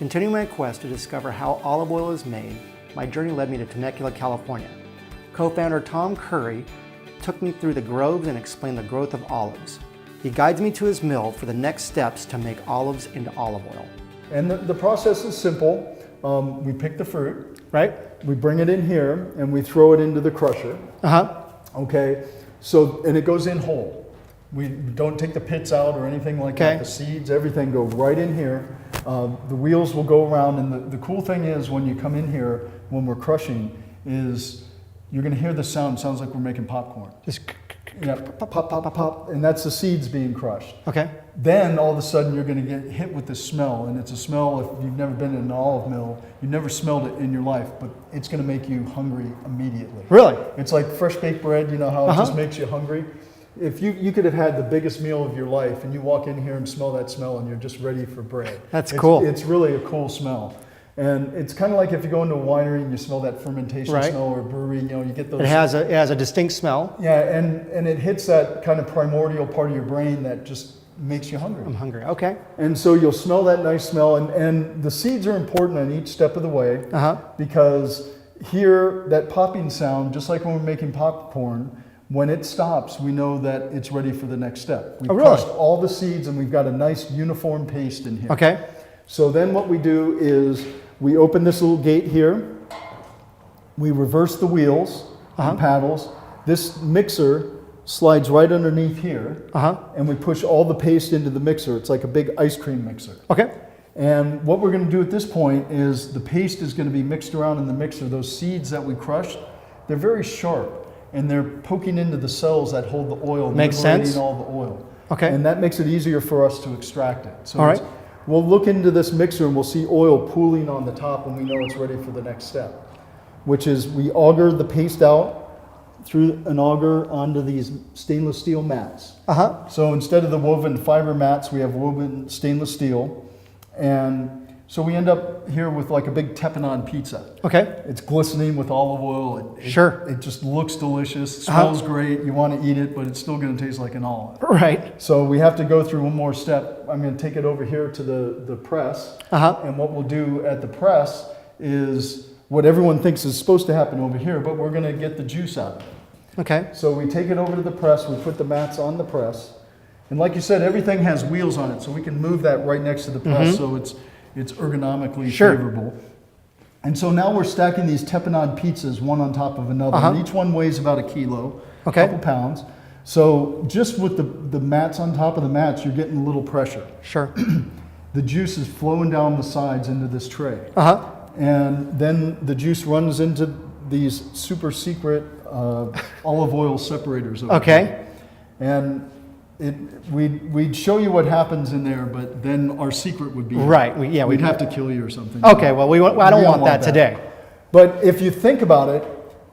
Continuing my quest to discover how olive oil is made, my journey led me to Temecula, California. Co-founder Thom took me through the groves and explained the growth of olives. He guides me to his mill for the next steps to make olives into olive oil. And the process is simple. We pick the fruit, right? We bring it in here and we throw it into the crusher. Okay, so, and it goes in whole. We don't take the pits out or anything like that. The seeds, everything go right in here. The wheels will go around, and the cool thing is when you come in here, when we're crushing, is you're gonna hear the sound. It sounds like we're making popcorn. Just yeah, pop, pop, pop, pop, and that's the seeds being crushed. Okay. Then all of a sudden you're gonna get hit with this smell, and it's a smell, if you've never been in an olive mill, you've never smelled it in your life, but it's gonna make you hungry immediately. Really? It's like fresh baked bread, you know how it just makes you hungry? If you could have had the biggest meal of your life and you walk in here and smell that smell and you're just ready for bread. That's cool. It's really a cool smell. And it's kind of like if you go into a winery and you smell that fermentation smell, or a brewery, you know, you get those. It has a distinct smell. Yeah, and it hits that kind of primordial part of your brain that just makes you hungry. I'm hungry, okay. And so you'll smell that nice smell, and the seeds are important on each step of the way because here, that popping sound, just like when we're making popcorn, when it stops, we know that it's ready for the next step. We've crushed all the seeds and we've got a nice uniform paste in here. Okay. So then what we do is we open this little gate here, we reverse the wheels and paddles. This mixer slides right underneath here and we push all the paste into the mixer. It's like a big ice cream mixer. Okay. And what we're gonna do at this point is the paste is gonna be mixed around in the mixer. Those seeds that we crushed, they're very sharp. And they're poking into the cells that hold the oil, liberating all the oil. Okay. And that makes it easier for us to extract it. So we'll look into this mixer and we'll see oil pooling on the top and we know it's ready for the next step, which is we auger the paste out through an auger onto these stainless steel mats. So instead of the woven fiber mats, we have woven stainless steel. And so we end up here with like a big teppan pizza. Okay. It's glistening with olive oil. It just looks delicious. It smells great. You want to eat it, but it's still going to taste like an olive. Right. So we have to go through one more step. I'm going to take it over here to the press. And what we'll do at the press is what everyone thinks is supposed to happen over here, but we're going to get the juice out of it. Okay. So we take it over to the press. We put the mats on the press. And like you said, everything has wheels on it, so we can move that right next to the press. So it's ergonomically favorable. And so now we're stacking these teppan pizzas one on top of another. And each one weighs about a kilo, a couple pounds. So just with the mats on top of the mats, you're getting a little pressure. Sure. The juice is flowing down the sides into this tray. And then the juice runs into these super secret olive oil separators over here. And we'd show you what happens in there, but then our secret would be we'd have to kill you or something. Okay, well, I don't want that today. But if you think about it,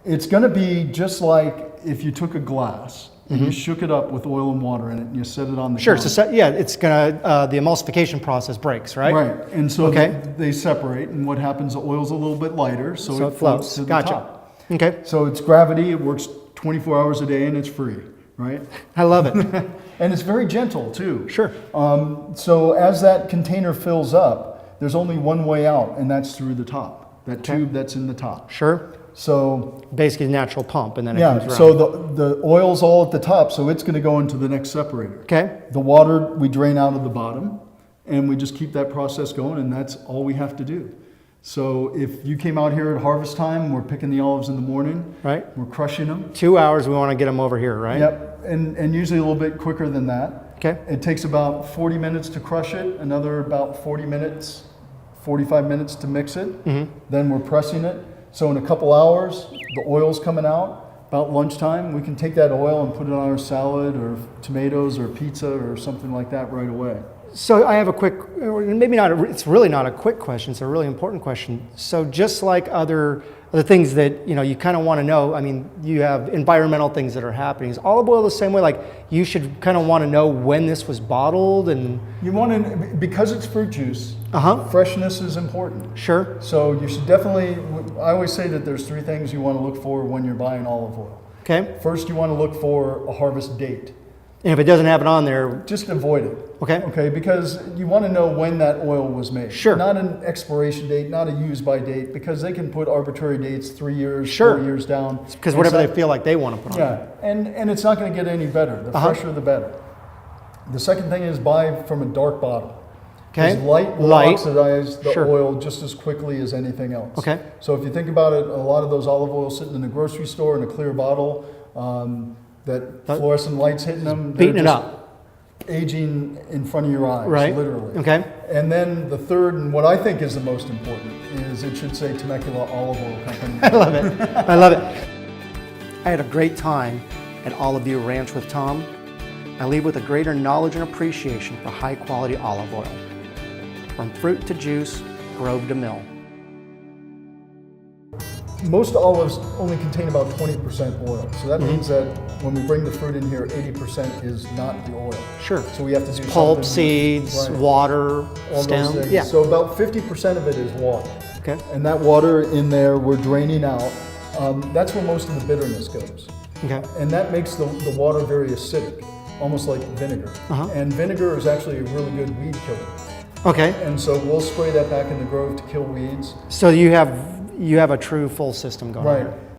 it's going to be just like if you took a glass and you shook it up with oil and water in it and you set it on the counter. So it's gonna the emulsification process breaks, right? Right, and so they separate, and what happens? The oil's a little bit lighter, so it floats to the top. Okay. So it's gravity. It works 24 hours a day, and it's free. Right? I love it. And it's very gentle too. Sure. So as that container fills up, there's only one way out, and that's through the top. That tube that's in the top. Sure. So basically a natural pump, and then it comes around. So the oil's all at the top, so it's going to go into the next separator. Okay. The water we drain out of the bottom, and we just keep that process going, and that's all we have to do. So if you came out here at harvest time, we're picking the olives in the morning. Right. We're crushing them. 2 hours, we want to get them over here, right? Yep, and usually a little bit quicker than that. Okay. It takes about 40 minutes to crush it, another about 40 minutes, 45 minutes to mix it. Then we're pressing it. So in a couple hours, the oil's coming out. About lunchtime, we can take that oil and put it on our salad or tomatoes or pizza or something like that right away. So I have a quick, maybe not, it's really not a quick question, it's a really important question. So just like other things that, you kind of want to know, I mean, you have environmental things that are happening. Is olive oil the same way? Like, you should kind of want to know when this was bottled and... You want to, because it's fruit juice, freshness is important. Sure. So you should definitely, I always say that there's 3 things you want to look for when you're buying olive oil. Okay. First, you want to look for a harvest date. And if it doesn't have it on there, just avoid it. okay? Okay, because you want to know when that oil was made. Sure. Not an expiration date, not a use by date, because they can put arbitrary dates 3 years, Sure. 4 years down. Because whatever they feel like they want to put on. Yeah, and it's not going to get any better. The fresher, the better. The second thing is buy from a dark bottle. Okay. Because light will oxidize the Sure. oil just as quickly as anything else. Okay. So if you think about it, a lot of those olive oils sitting in the grocery store in a clear bottle, that fluorescent lights hitting them, Beating it just up. Aging in front of your eyes, Right. literally. Okay. And then the third, and what I think is the most important, is it should say Temecula Olive Oil Company. I love it. I love it. I had a great time at Olive View Ranch with Thom. I leave with a greater knowledge and appreciation for high quality olive oil. From fruit to juice, grove to mill. Most olives only contain about 20% oil. So that means that when we bring the fruit in here, 80% is not the oil. Sure. So we have to do Pulp, something- seeds, right, water, all stem. those things. Yeah. So about 50% of it is water. Okay. And that water in there, we're draining out. That's where most of the bitterness goes. Okay. And that makes the water very acidic, almost like vinegar. And vinegar is actually a really good weed killer. Okay. And so we'll spray that back in the grove to kill weeds. So you have a true full system going on. Right.